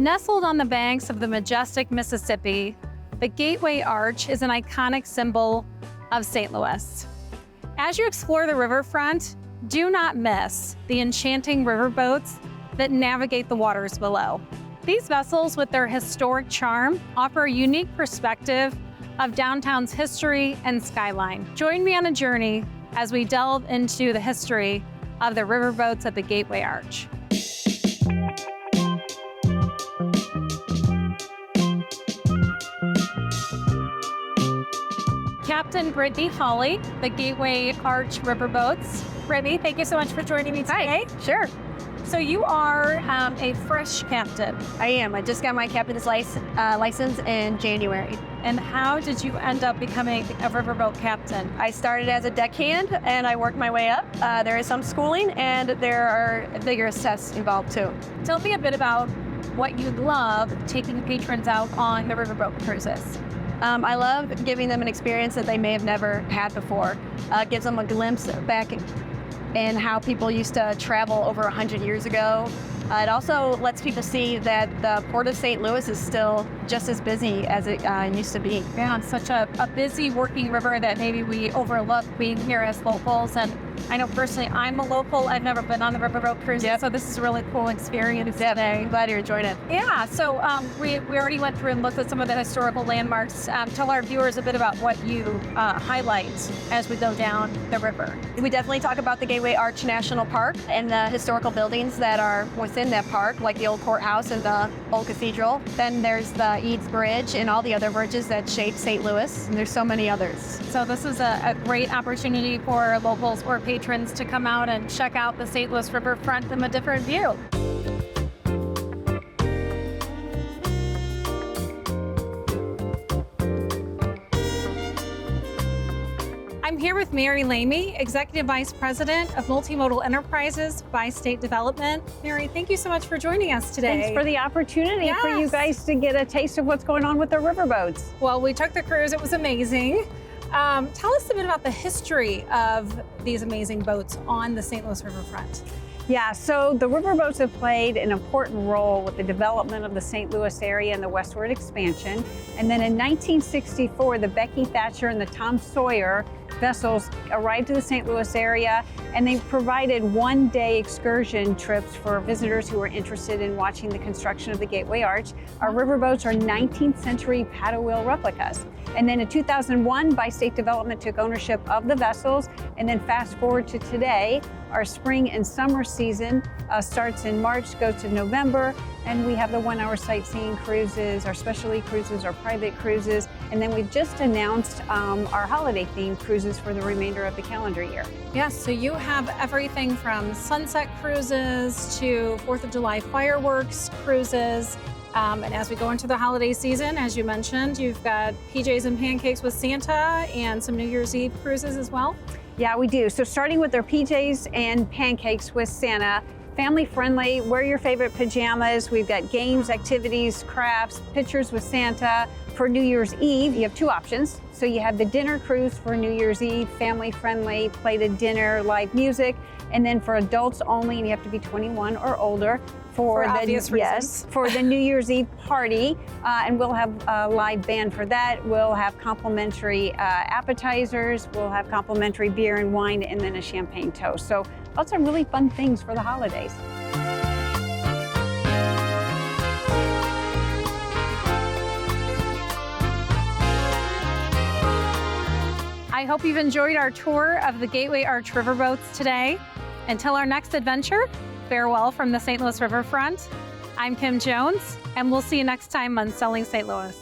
Nestled on the banks of the majestic Mississippi, the Gateway Arch is an iconic symbol of St. Louis. As you explore the riverfront, do not miss the enchanting riverboats that navigate the waters below. These vessels, with their historic charm, offer a unique perspective of downtown's history and skyline. Join me on a journey as we delve into the history of the riverboats at the Gateway Arch. Captain Brittany Hawley, the Gateway Arch Riverboats. Brittany, thank you so much for joining me today. Hi, sure. So you are a fresh captain. I am. I just got my captain's license in January. And how did you end up becoming a riverboat captain? I started as a deckhand and I worked my way up. There is some schooling and there are vigorous tests involved too. Tell me a bit about what you love taking patrons out on the riverboat cruises. I love giving them an experience that they may have never had before. Gives them a glimpse back in how people used to travel over 100 years ago. It also lets people see that the Port of St. Louis is still just as busy as it used to be. Yeah, it's such a busy working river that maybe we overlook being here as locals. And I know personally, I'm a local. I've never been on the riverboat cruise, so this is a really cool experience today. I'm glad you're enjoying it. Yeah, so we already went through and looked at some of the historical landmarks. Tell our viewers a bit about what you highlight as we go down the river. We definitely talk about the Gateway Arch National Park and the historical buildings that are within that park, like the old courthouse and the old cathedral. Then there's the Eads Bridge and all the other bridges that shape St. Louis, and there's so many others. So this is a great opportunity for locals or patrons to come out and check out the St. Louis riverfront from a different view. I'm here with Mary Lamy, Executive Vice President of Multimodal Enterprises by State Development. Mary, thank you so much for joining us today. Thanks for the opportunity for you guys to get a taste of what's going on with the riverboats. Well, we took the cruise. It was amazing. Tell us a bit about the history of these amazing boats on the St. Louis riverfront. Yeah, so the riverboats have played an important role with the development of the St. Louis area and the westward expansion. And then in 1964, the Becky Thatcher and the Tom Sawyer vessels arrived to the St. Louis area, and they provided one-day excursion trips for visitors who were interested in watching the construction of the Gateway Arch. Our riverboats are 19th century paddle wheel replicas. And then in 2001, by State Development took ownership of the vessels. And then fast forward to today, our spring and summer season starts in March, goes to November, and we have the 1-hour sightseeing cruises, our specialty cruises, our private cruises, and then we've just announced our holiday themed cruises for the remainder of the calendar year. Yes, so you have everything from sunset cruises to 4th of July fireworks cruises. And as we go into the holiday season, as you mentioned, you've got PJs and pancakes with Santa and some New Year's Eve cruises as well. Yeah, we do. So starting with our PJs and pancakes with Santa, family friendly, wear your favorite pajamas. We've got games, activities, crafts, pictures with Santa. For New Year's Eve, you have two options. So you have the dinner cruise for New Year's Eve, family friendly, plated dinner, live music. And then for adults only, and you have to be 21 or older, for obvious reasons. Yes, for the New Year's Eve party, and we'll have a live band for that. We'll have complimentary appetizers, we'll have complimentary beer and wine, and then a champagne toast. So lots of really fun things for the holidays. I hope you've enjoyed our tour of the Gateway Arch Riverboats today. Until our next adventure, farewell from the St. Louis riverfront. I'm Kim Jones, and we'll see you next time on Selling St. Louis.